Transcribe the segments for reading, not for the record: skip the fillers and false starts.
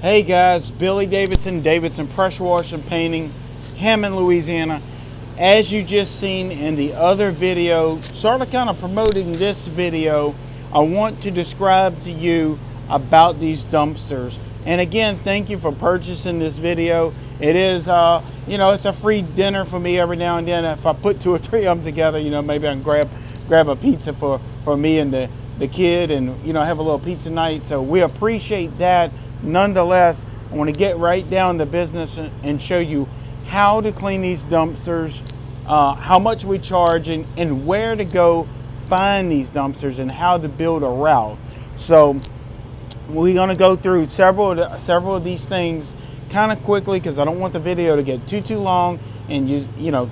Hey guys, Billy Davidson, Davidson Pressure Wash and Painting, Hammond, Louisiana. As you just seen in the other video, sort of kind of promoting this video, I want to describe to you about these dumpsters. And again, thank you for purchasing this video. It is, it's a free dinner for me every now and then. If I put 2 or 3 of them together, maybe I can grab a pizza for me and the kid, and have a little pizza night. So we appreciate that. Nonetheless, I want to get right down to business and show you how to clean these dumpsters, how much we charge, and where to go find these dumpsters, and how to build a route. So we're going to go through several of these things kind of quickly, because I don't want the video to get too long and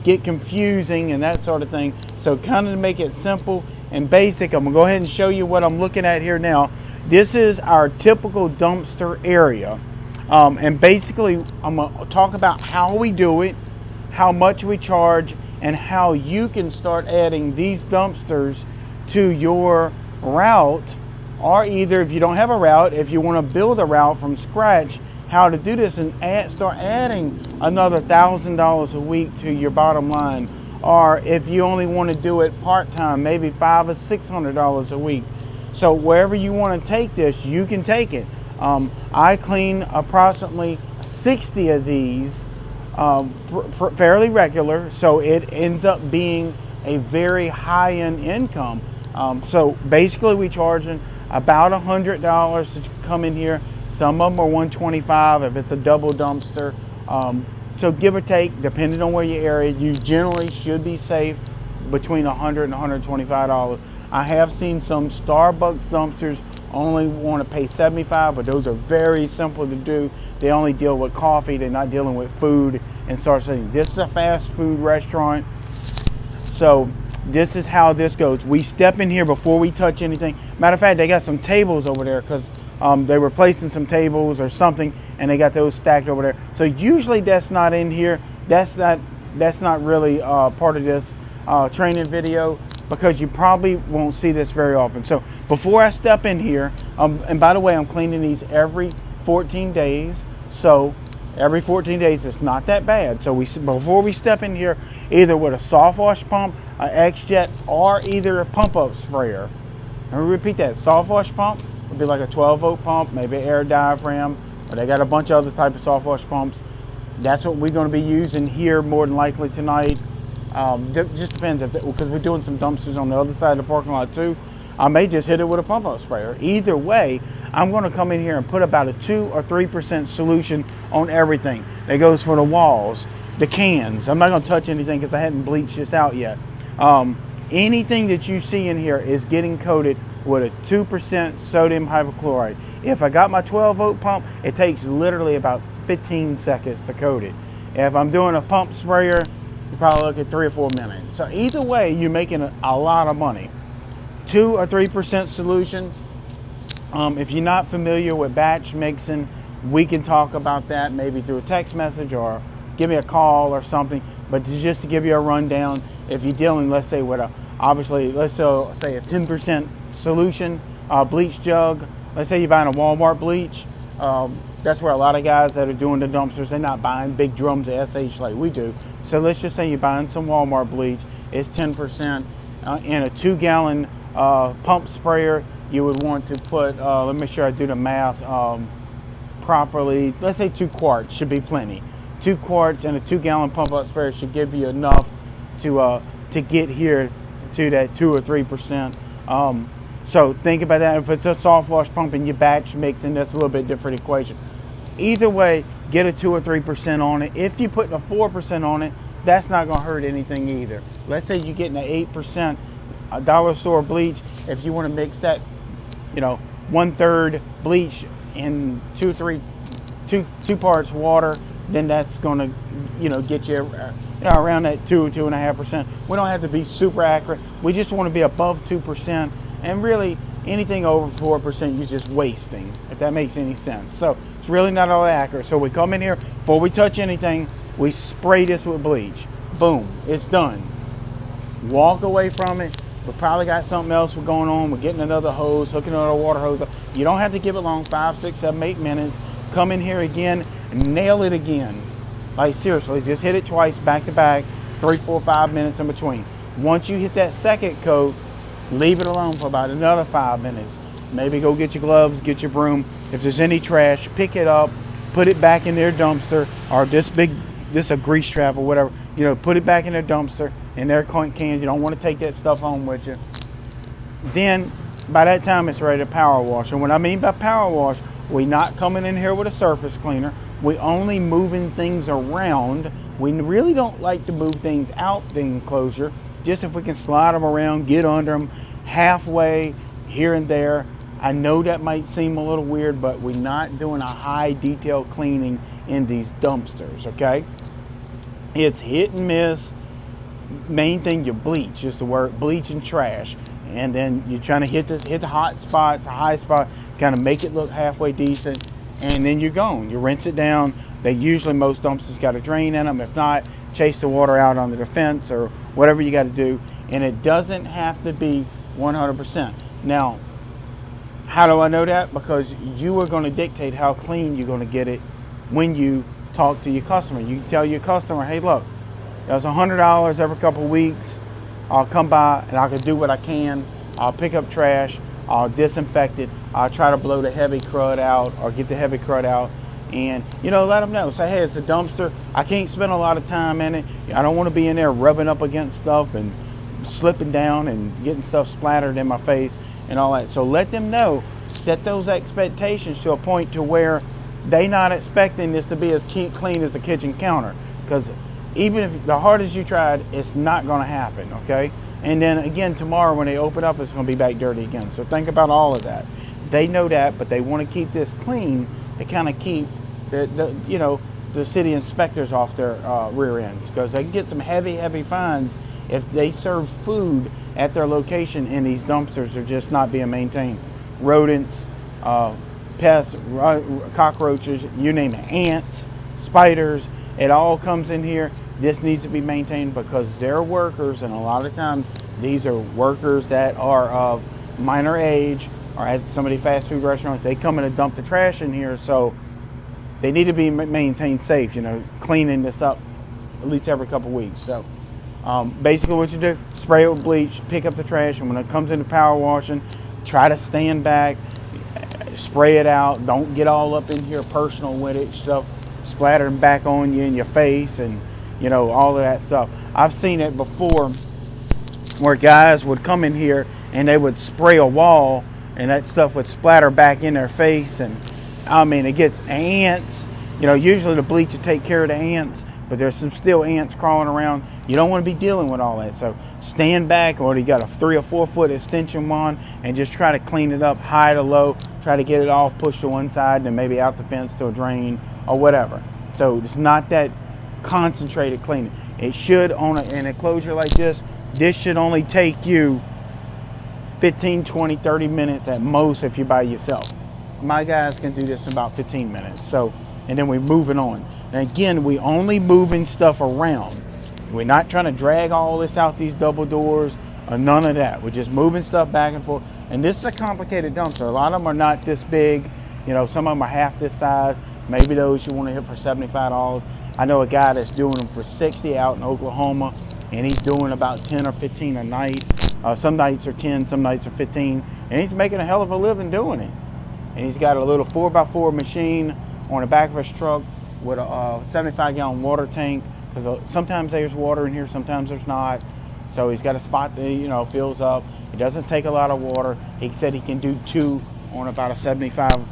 get confusing and that sort of thing. So kind of to make it simple and basic, I'm going to go ahead and show you what I'm looking at here now. This is our typical dumpster area, and basically I'm going to talk about how we do it, how much we charge, and how you can start adding these dumpsters to your route, or either if you don't have a route, if you want to build a route from scratch, how to do this and start adding another $1,000 a week to your bottom line. Or if you only want to do it part-time, maybe $500 or $600 a week. So wherever you want to take this, you can take it. I clean approximately 60 of these fairly regular, so it ends up being a very high-end income. So basically we charging about $100 to come in here. Some of them are $125 if it's a double dumpster. So give or take, depending on where your area, you generally should be safe between $100 and $125. I have seen some Starbucks dumpsters only want to pay $75, but those are very simple to do. They only deal with coffee. They're not dealing with food and start saying, this is a fast food restaurant. So this is how this goes. We step in here before we touch anything. Matter of fact, they got some tables over there because they were placing some tables or something, and they got those stacked over there. So usually that's not in here. That's not really part of this training video, because you probably won't see this very often. So before I step in here, and by the way, I'm cleaning these every 14 days. So every 14 days, it's not that bad. So before we step in here, either with a soft wash pump, an X-Jet, or either a pump-up sprayer. Let me repeat that. Soft wash pump would be like a 12-volt pump, maybe an air diaphragm, or they got a bunch of other type of soft wash pumps. That's what we're going to be using here more than likely tonight. Just depends, because we're doing some dumpsters on the other side of the parking lot too. I may just hit it with a pump-up sprayer. Either way, I'm going to come in here and put about a 2 or 3% solution on everything. That goes for the walls, the cans. I'm not going to touch anything because I hadn't bleached this out yet. Anything that you see in here is getting coated with a 2% sodium hypochlorite. If I got my 12-volt pump, it takes literally about 15 seconds to coat it. If I'm doing a pump sprayer, you probably look at 3 or 4 minutes. So either way, you're making a lot of money. 2 or 3% solutions. If you're not familiar with batch mixing, we can talk about that maybe through a text message or give me a call or something. But just to give you a rundown, if you're dealing, let's say, with let's say a 10% solution, bleach jug. Let's say you're buying a Walmart bleach. That's where a lot of guys that are doing the dumpsters, they're not buying big drums of SH like we do. So let's just say you're buying some Walmart bleach. It's 10%. In a 2-gallon pump sprayer, you would want to put, let me make sure I do the math properly. Let's say 2 quarts should be plenty. 2 quarts and a 2-gallon pump-up sprayer should give you enough to get here to that 2 or 3%. So think about that. If it's a soft wash pump and you batch mixing, that's a little bit different equation. Either way, get a 2 or 3% on it. If you're putting a 4% on it, that's not going to hurt anything either. Let's say you're getting an 8% dollar store bleach. If you want to mix that, 1/3 bleach in 2 parts water, then that's going to, get you around that 2.5%. We don't have to be super accurate. We just want to be above 2%. And really, anything over 4%, you're just wasting, if that makes any sense. So it's really not all that accurate. So we come in here, before we touch anything, we spray this with bleach. Boom, it's done. Walk away from it. We probably got something else going on. We're getting another hose, hooking another water hose up. You don't have to give it long, 5, 6, 7, 8 minutes. come in here again, nail it again. Like seriously, just hit it twice, back to back, 3, 4, 5 minutes in between. Once you hit that second coat, leave it alone for about another 5 minutes. Maybe go get your gloves, get your broom. If there's any trash, pick it up, put it back in their dumpster, or this a grease trap or whatever. You know, put it back in their dumpster, in their cans. You don't want to take that stuff home with you. Then, by that time, it's ready to power wash. And what I mean by power wash, we're not coming in here with a surface cleaner. We only moving things around. We really don't like to move things out the enclosure. Just if we can slide them around, get under them halfway, here and there. I know that might seem a little weird, but we're not doing a high detail cleaning in these dumpsters, okay? It's hit and miss. Main thing, you bleach, just the word bleach and trash. And then you're trying to hit the hot spot, the high spot, kind of make it look halfway decent, and then you're gone. You rinse it down. Most dumpsters got a drain in them. If not, chase the water out on the fence or whatever you got to do. And it doesn't have to be 100%. Now, how do I know that? Because you are going to dictate how clean you're going to get it when you talk to your customer. You tell your customer, hey, look, that's $100 every couple of weeks. I'll come by and I can do what I can. I'll pick up trash. I'll disinfect it. I'll try to blow the heavy crud out or get the heavy crud out. And, you know, let them know. Say, hey, it's a dumpster. I can't spend a lot of time in it. I don't want to be in there rubbing up against stuff and slipping down and getting stuff splattered in my face and all that. So let them know. Set those expectations to a point to where they not expecting this to be as clean as a kitchen counter. Because even if the hardest you tried, it's not going to happen, okay? And then again, tomorrow when they open up, it's going to be back dirty again. So think about all of that. They know that, but they want to keep this clean to kind of keep the city inspectors off their rear ends, because they can get some heavy fines if they serve food at their location and these dumpsters are just not being maintained. Rodents, pests, cockroaches, you name it, ants, spiders, it all comes in here. This needs to be maintained because they're workers, and a lot of times these are workers that are of minor age or at some of the fast food restaurants. They come in and dump the trash in here, so they need to be maintained safe, cleaning this up at least every couple weeks. So basically what you do, spray it with bleach, pick up the trash, and when it comes into power washing, try to stand back, spray it out. Don't get all up in here personal with it, stuff splattering back on you in your face and, all of that stuff. I've seen it before where guys would come in here and they would spray a wall and that stuff would splatter back in their face. And I mean, it gets ants. Usually the bleach will take care of the ants, but there's some still ants crawling around. You don't want to be dealing with all that. So stand back, or you got a 3 or 4 foot extension wand, and just try to clean it up high to low. Try to get it off, push to one side, and maybe out the fence to a drain or whatever. So it's not that concentrated cleaning. It should, on an enclosure like this should only take you 15, 20, 30 minutes at most if you're by yourself. My guys can do this in about 15 minutes. So, and then we're moving on. And again, we only moving stuff around. We're not trying to drag all this out these double doors or none of that. We're just moving stuff back and forth. And this is a complicated dumpster. A lot of them are not this big. Some of them are half this size. Maybe those you want to hit for $75. I know a guy that's doing them for $60 out in Oklahoma, and he's doing about 10 or 15 a night. Some nights are 10, some nights are 15, and he's making a hell of a living doing it. And he's got a little 4x4 machine on the back of his truck with a 75-gallon water tank, because sometimes there's water in here, sometimes there's not. So he's got a spot that fills up. It doesn't take a lot of water. He said he can do 2 on about a 75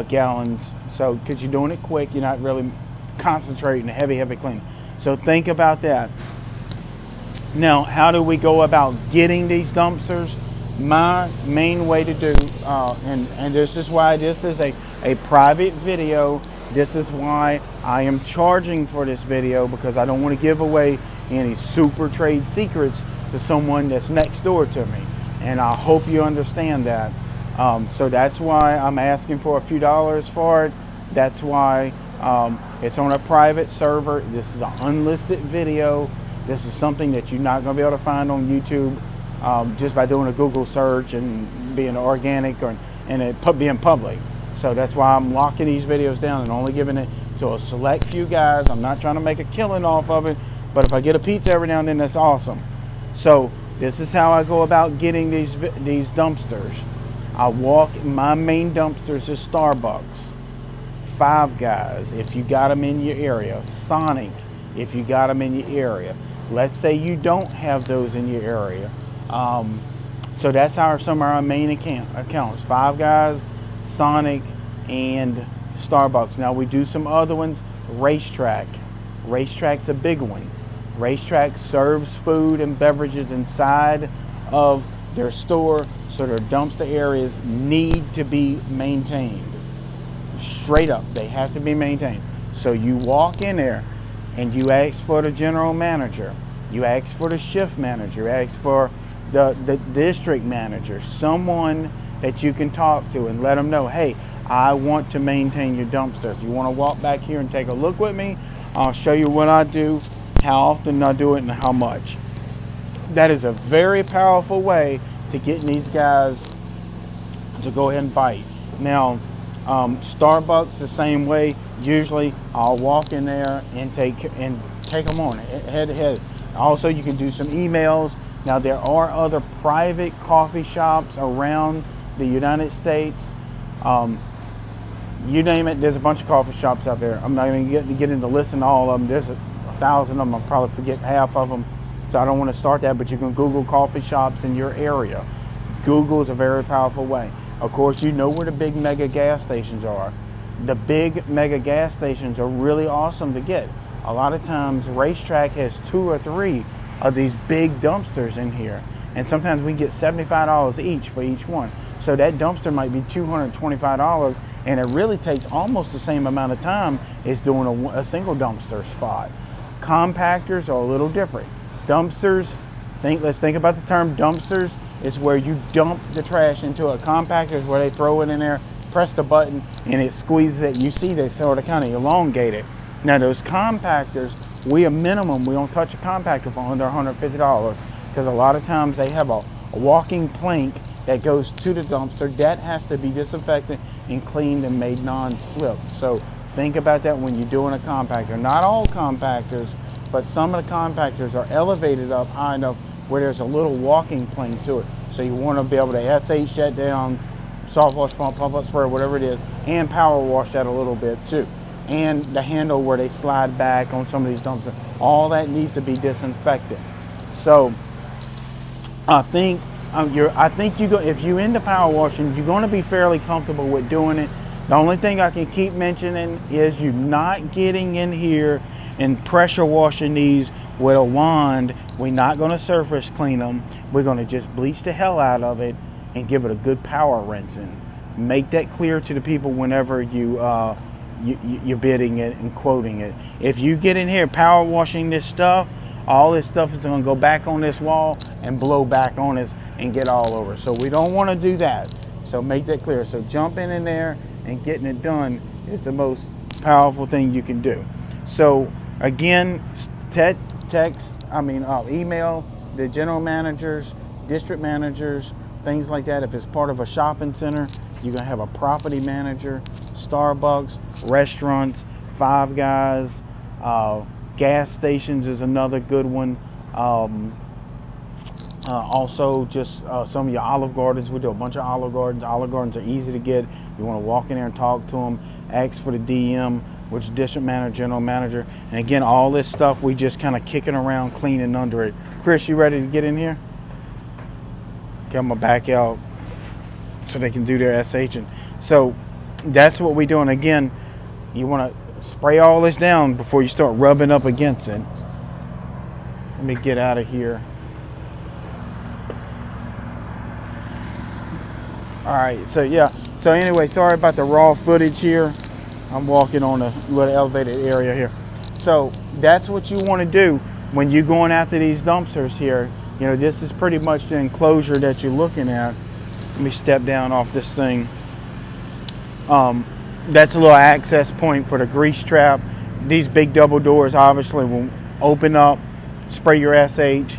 gallons. So because you're doing it quick, you're not really concentrating a heavy cleaning. So think about that. Now, how do we go about getting these dumpsters? My main way to do, and this is why this is a private video. This is why I am charging for this video, because I don't want to give away any super trade secrets to someone that's next door to me. And I hope you understand that. So that's why I'm asking for a few dollars for it. That's why it's on a private server. This is an unlisted video. This is something that you're not going to be able to find on YouTube just by doing a Google search and being organic and it being public. So that's why I'm locking these videos down and only giving it to a select few guys. I'm not trying to make a killing off of it, but if I get a pizza every now and then, that's awesome. So this is how I go about getting these dumpsters. I walk, my main dumpsters is Starbucks, Five Guys, if you got them in your area, Sonic, if you got them in your area. Let's say you don't have those in your area. So that's some of our main accounts, Five Guys, Sonic, and Starbucks. Now we do some other ones. Racetrack. Racetrack's a big one. Racetrack serves food and beverages inside of their store, so their dumpster areas need to be maintained. Straight up, they have to be maintained. So you walk in there and you ask for the general manager, you ask for the shift manager, you ask for the district manager, someone that you can talk to and let them know, hey, I want to maintain your dumpster. If you want to walk back here and take a look with me, I'll show you what I do, how often I do it, and how much. That is a very powerful way to getting these guys to go ahead and bite. Now, Starbucks the same way. Usually, I'll walk in there and take them on head to head. Also, you can do some emails. Now, there are other private coffee shops around the United States. You name it, there's a bunch of coffee shops out there. I'm not going to get into listing all of them. There's 1,000 of them. I'll probably forget half of them, so I don't want to start that, but you can Google coffee shops in your area. Google is a very powerful way. Of course, you know where the big mega gas stations are. The big mega gas stations are really awesome to get. A lot of times, Racetrack has 2 or 3 of these big dumpsters in here, and sometimes we get $75 each for each one. So that dumpster might be $225, and it really takes almost the same amount of time as doing a single dumpster spot. Compactors are a little different. Dumpsters, let's think about the term dumpsters. It's where you dump the trash into a compactor, is where they throw it in there, press the button, and it squeezes it. You see they sort of kind of elongate it. Now those compactors, we don't touch a compactor for under $150, because a lot of times they have a walking plank that goes to the dumpster. That has to be disinfected and cleaned and made non-slip. So think about that when you're doing a compactor. Not all compactors, but some of the compactors are elevated up high enough where there's a little walking plank to it. So you want to be able to SH that down, soft wash pump, pump up spray, whatever it is, and power wash that a little bit too. And the handle where they slide back on some of these dumpsters, all that needs to be disinfected. So I think if you're into power washing, you're going to be fairly comfortable with doing it. The only thing I can keep mentioning is you're not getting in here and pressure washing these with a wand. We're not going to surface clean them. We're going to just bleach the hell out of it and give it a good power rinsing. Make that clear to the people whenever you're bidding it and quoting it. If you get in here power washing this stuff, all this stuff is going to go back on this wall and blow back on us and get all over. So we don't want to do that. So make that clear. So jumping in there and getting it done is the most powerful thing you can do. So again, email the general managers, district managers, things like that. If it's part of a shopping center, you're going to have a property manager. Starbucks, restaurants, Five Guys, gas stations is another good one. Also, just some of your Olive Gardens. We do a bunch of Olive Gardens. Olive Gardens are easy to get. You want to walk in there and talk to them. Ask for the DM, which is district manager, general manager. And again, all this stuff we just kind of kicking around, cleaning under it. Chris, you ready to get in here? Okay, I'm gonna back out so they can do their SHing. So that's what we do. And again, you want to spray all this down before you start rubbing up against it. Let me get out of here. All right, so yeah. So anyway, sorry about the raw footage here. I'm walking on a little elevated area here. So that's what you want to do when you're going after these dumpsters here. You know, this is pretty much the enclosure that you're looking at. Let me step down off this thing. That's a little access point for the grease trap. These big double doors obviously will open up, spray your SH.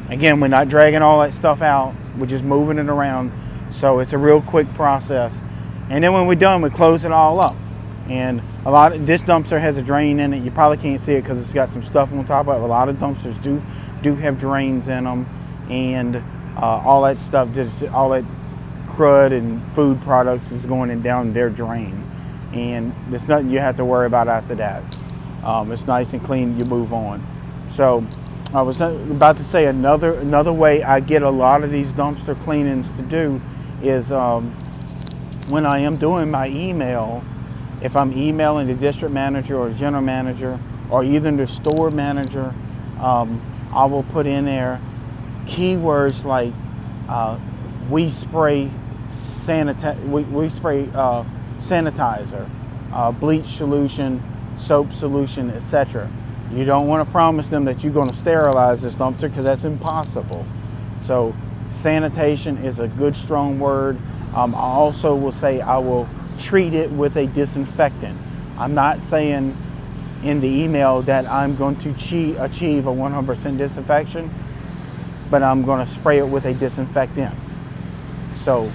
Again, we're not dragging all that stuff out. We're just moving it around. So it's a real quick process. And then when we're done, we close it all up. And this dumpster has a drain in it. You probably can't see it because it's got some stuff on top of it. A lot of dumpsters do have drains in them, and all that stuff, all that crud and food products is going in down their drain. And there's nothing you have to worry about after that. It's nice and clean. You move on. So I was about to say another way I get a lot of these dumpster cleanings to do is when I am doing my email. If I'm emailing the district manager or general manager or even the store manager, I will put in there keywords like we spray sanitizer, bleach solution, soap solution, etc. You don't want to promise them that you're going to sterilize this dumpster because that's impossible. So sanitation is a good strong word. I also will say I will treat it with a disinfectant. I'm not saying in the email that I'm going to achieve a 100% disinfection, but I'm going to spray it with a disinfectant. So,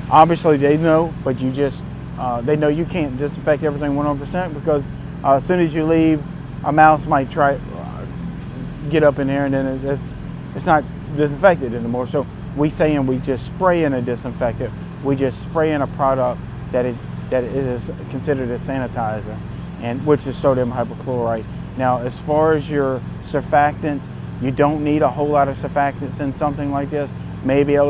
obviously they know, but they know you can't disinfect everything 100% because as soon as you leave, a mouse might try get up in there and then it's not disinfected anymore. So we just spray in a disinfectant. We just spray in a product that it is considered a sanitizer, and which is sodium hypochlorite. Now, as far as your surfactants, you don't need a whole lot of surfactants in something like this. Maybe a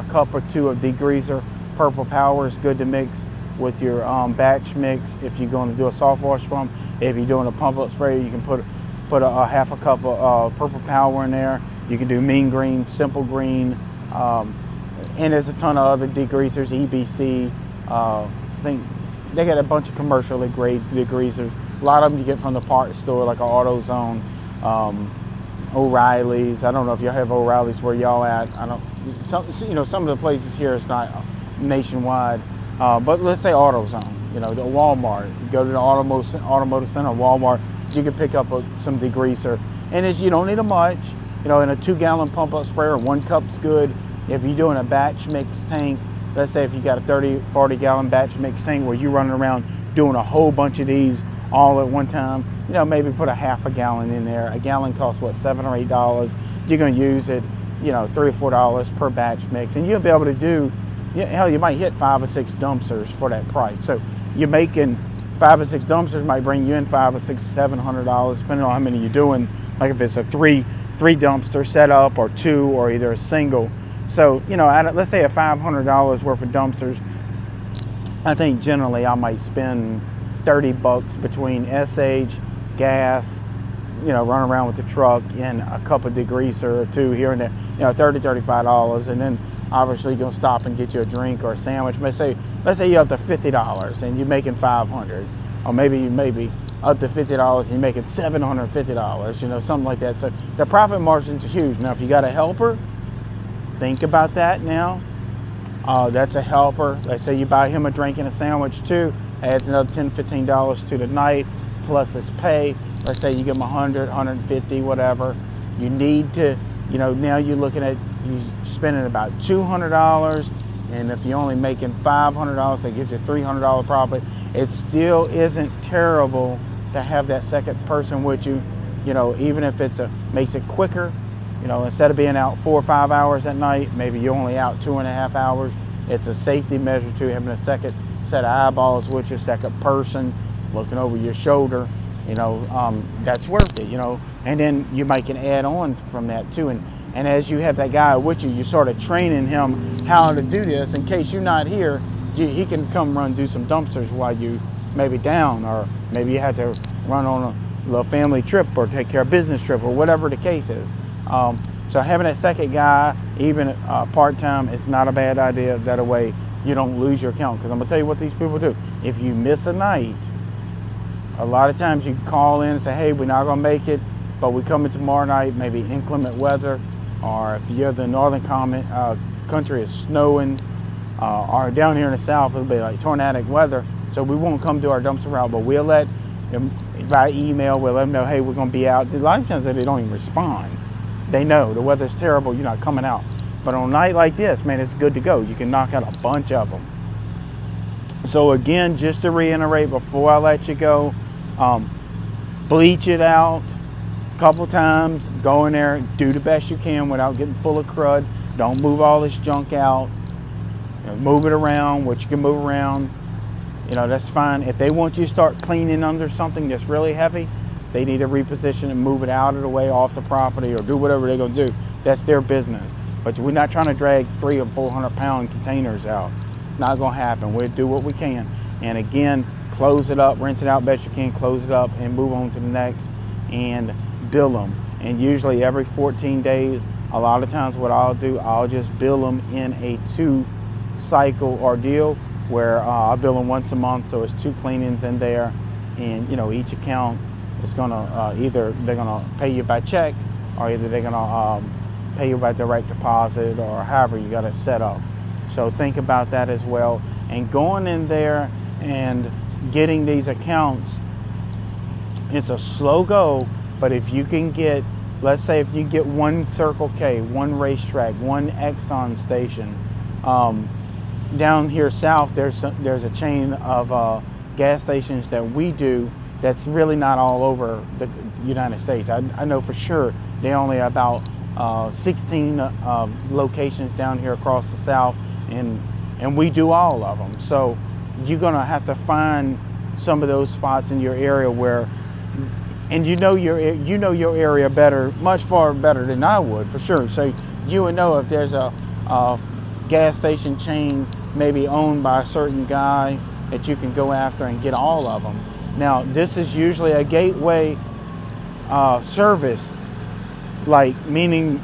cup or two of degreaser. Purple Power is good to mix with your batch mix if you're going to do a soft wash pump. If you're doing a pump up spray, you can put a half a cup of Purple Power in there. You can do Mean Green, Simple Green, and there's a ton of other degreasers, EBC. I think they got a bunch of commercially grade degreasers. A lot of them you get from the parts store, like AutoZone, O'Reilly's. I don't know if you have O'Reilly's where y'all at. Some of the places here is not nationwide, but let's say AutoZone. The Walmart. You go to the automotive center, Walmart. You can pick up some degreaser, and you don't need a much. In a 2-gallon pump-up sprayer, 1 cup's good. If you're doing a batch mix tank, let's say if you got a 30-40 gallon batch mix tank where you're running around doing a whole bunch of these all at one time, maybe put a half a gallon in there. A gallon costs $7 or $8. You're going to use it, $3 or $4 per batch mix, and you'll be able to do, hell, you might hit 5 or 6 dumpsters for that price. So you're making 5 or 6 dumpsters might bring you in $500 or $700, depending on how many you're doing. Like if it's a three dumpster setup or 2 or either a single. So, let's say a $500 worth of dumpsters, I think generally I might spend $30 between SH, gas, run around with the truck, and a cup of degreaser or 2 here and there, $30, $35. And then obviously you're going to stop and get you a drink or a sandwich. Let's say you're up to $50 and you're making $500, or maybe up to $50 and you're making $750, something like that. So the profit margins are huge. Now, if you got a helper, think about that now. That's a helper. Let's say you buy him a drink and a sandwich too, adds another $10, $15 to the night, plus his pay. Let's say you give him $100, $150, whatever. You need to, now you're looking at you spending about $200, and if you're only making $500, that gives you $300 profit. It still isn't terrible to have that second person with you, even if makes it quicker. Instead of being out 4 or 5 hours at night, maybe you're only out 2.5 hours. It's a safety measure too, having a second set of eyeballs with your second person looking over your shoulder. That's worth it. And then you might can add on from that too. And as you have that guy with you, you're sort of training him how to do this. In case you're not here, he can come run do some dumpsters while you maybe down, or maybe you have to run on a little family trip or take care of business trip or whatever the case is. So having that second guy, even part-time, is not a bad idea. That way you don't lose your account. Because I'm going to tell you what these people do. If you miss a night, a lot of times you call in and say, hey, we're not going to make it, but we're coming tomorrow night, maybe inclement weather, or if you're the northern country, it's snowing, or down here in the south, it'll be like tornadic weather. So we won't come do our dumpster route, but we'll let them, by email, we'll let them know, hey, we're going to be out. A lot of times they don't even respond. They know the weather's terrible, you're not coming out. But on a night like this, man, it's good to go. You can knock out a bunch of them. So again, just to reiterate before I let you go, bleach it out a couple times, go in there, do the best you can without getting full of crud. Don't move all this junk out. Move it around, what you can move around. That's fine. If they want you to start cleaning under something that's really heavy, they need to reposition and move it out of the way, off the property, or do whatever they're going to do. That's their business. But we're not trying to drag 300 or 400 pound containers out. Not going to happen. We'll do what we can. And again, close it up, rinse it out best you can, close it up, and move on to the next, and bill them. And usually every 14 days, a lot of times what I'll do, I'll just bill them in a 2-cycle ordeal, where I bill them once a month, so it's 2 cleanings in there, and each account is gonna either they're gonna pay you by check, or either they're gonna pay you by direct deposit, or however you got it set up. So think about that as well. And going in there and getting these accounts, it's a slow go, but if you can get, let's say if you get 1 Circle K, 1 Racetrack, 1 Exxon station. Down here south, there's a chain of gas stations that we do that's really not all over the United States. I know for sure they only about 16 locations down here across the south, and we do all of them. So you're gonna have to find some of those spots in your area where, and you know your area better, much far better than I would, for sure. So you would know if there's a gas station chain maybe owned by a certain guy that you can go after and get all of them. Now, this is usually a gateway service, meaning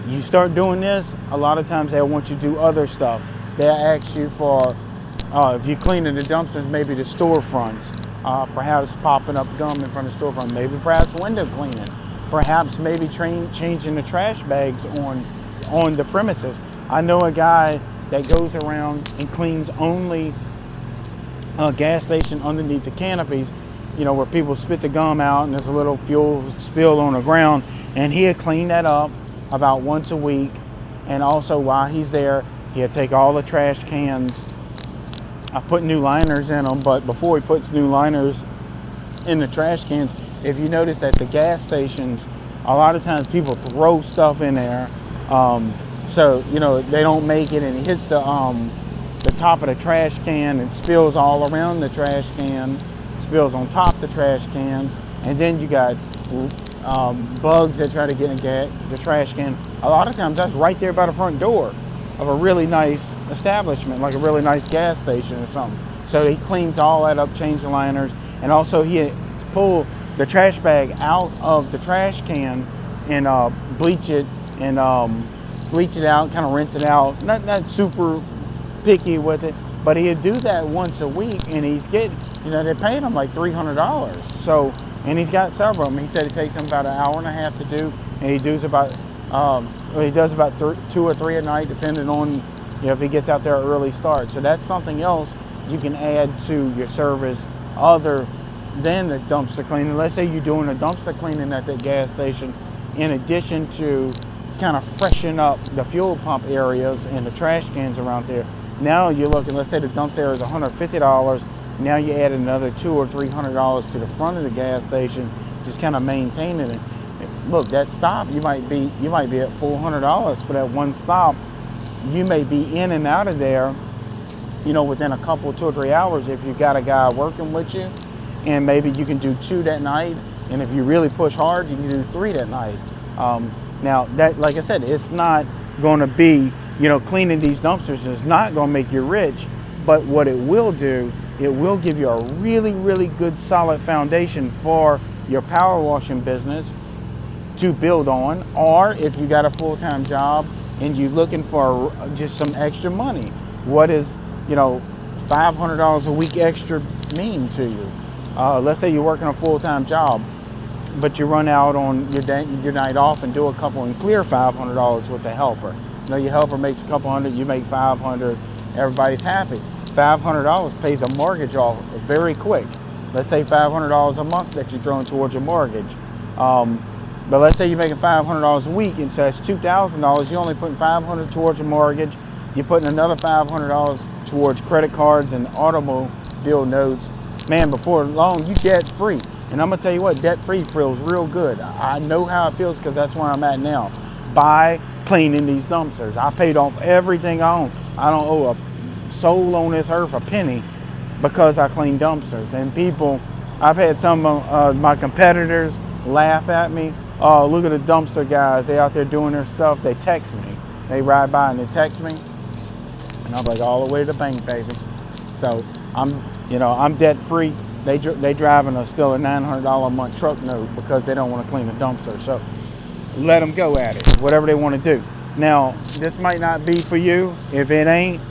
you start doing this, a lot of times they'll want you to do other stuff. They'll ask you for, if you're cleaning the dumpsters, maybe the storefronts, perhaps popping up gum in front of the storefront, maybe perhaps window cleaning, perhaps maybe changing the trash bags on the premises. I know a guy that goes around and cleans only a gas station underneath the canopies, where people spit the gum out and there's a little fuel spill on the ground, and he'll clean that up about once a week. And also while he's there, he'll take all the trash cans. I put new liners in them, but before he puts new liners in the trash cans, if you notice at the gas stations, a lot of times people throw stuff in there. So, they don't make it, and it hits the top of the trash can and spills all around the trash can, spills on top of the trash can, and then you got bugs that try to get in the trash can. A lot of times that's right there by the front door of a really nice establishment, like a really nice gas station or something. So he cleans all that up, change the liners, and also he pull the trash bag out of the trash can and bleach it out, kind of rinse it out. Not super picky with it, but he'd do that once a week, and he's getting, they're paying him like $300. So, and he's got several of them. He said it takes him about an hour and a half to do, and he does about 2 or 3 a night, depending on if he gets out there early start. So that's something else you can add to your service other than the dumpster cleaning. Let's say you're doing a dumpster cleaning at the gas station, in addition to kind of freshen up the fuel pump areas and the trash cans around there. Now you're looking, let's say the dumpster is $150. Now you add another $200 or $300 to the front of the gas station, just kind of maintaining it. Look, that stop, you might be at $400 for that one stop. You may be in and out of there, within a couple, 2 or 3 hours if you've got a guy working with you, and maybe you can do 2 that night. And if you really push hard, you can do 3 that night. Now, that, like I said, it's not going to be, cleaning these dumpsters is not going to make you rich, but what it will do, it will give you a really, really good solid foundation for your power washing business to build on. Or if you got a full-time job and you're looking for just some extra money, what is, $500 a week extra mean to you? Let's say you're working a full-time job, but you run out on your night off and do a couple and clear $500 with the helper. Your helper makes a couple hundred, you make 500, everybody's happy. $500 pays a mortgage off very quick. Let's say $500 a month that you're throwing towards your mortgage. But let's say you're making $500 a week, and so that's $2,000. You're only putting $500 towards your mortgage. You're putting another $500 towards credit cards and automobile notes, man, before long, you debt free. And I'm gonna tell you what, debt free feels real good. I know how it feels because that's where I'm at now. By cleaning these dumpsters, I paid off everything I own. I don't owe a soul on this earth a penny because I clean dumpsters. And people, I've had some of my competitors laugh at me. Oh, look at the dumpster guys. They out there doing their stuff. They text me. They ride by and they text me. And I'm like, all the way to the bank, baby. So I'm debt free. They driving still a $900 a month truck note because they don't want to clean the dumpster. So let them go at it, whatever they want to do. Now, this might not be for you. If it ain't,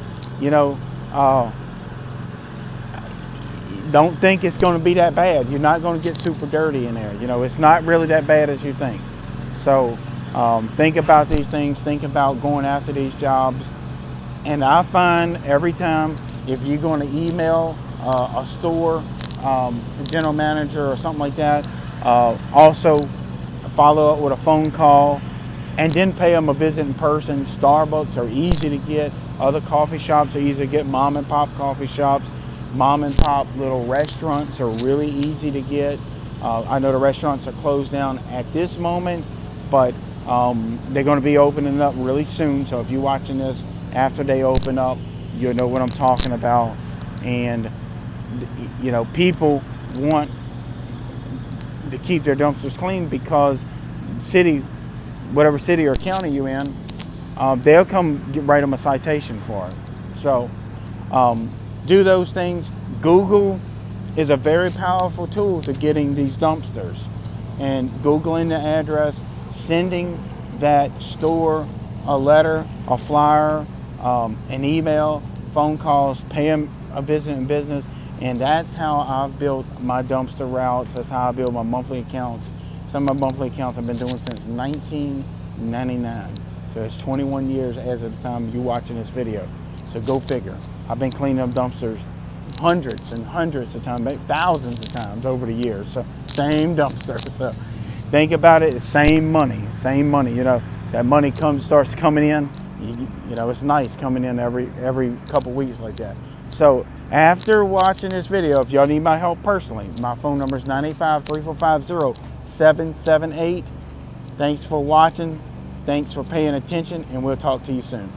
don't think it's going to be that bad. You're not going to get super dirty in there. It's not really that bad as you think. So think about these things. Think about going after these jobs. And I find every time, if you're going to email a store, general manager or something like that, also follow up with a phone call and then pay them a visit in person. Starbucks are easy to get. Other coffee shops are easy to get. Mom and pop coffee shops, mom and pop little restaurants are really easy to get. I know the restaurants are closed down at this moment, but they're going to be opening up really soon. So if you're watching this after they open up, you'll know what I'm talking about. And people want to keep their dumpsters clean because whatever city or county you're in, they'll come write them a citation for it. So do those things. Google is a very powerful tool to getting these dumpsters. And Googling the address, sending that store a letter, a flyer, an email, phone calls, pay them a visit in business. And that's how I've built my dumpster routes. That's how I build my monthly accounts. Some of my monthly accounts I've been doing since 1999. So it's 21 years as of the time you watching this video. So go figure. I've been cleaning up dumpsters hundreds and hundreds of times, maybe thousands of times over the years. So same dumpster. So think about it, it's same money. That money starts coming in. It's nice coming in every couple weeks like that. So after watching this video, if y'all need my help personally, my phone number is 985-3450-778. Thanks for watching. Thanks for paying attention, and we'll talk to you soon.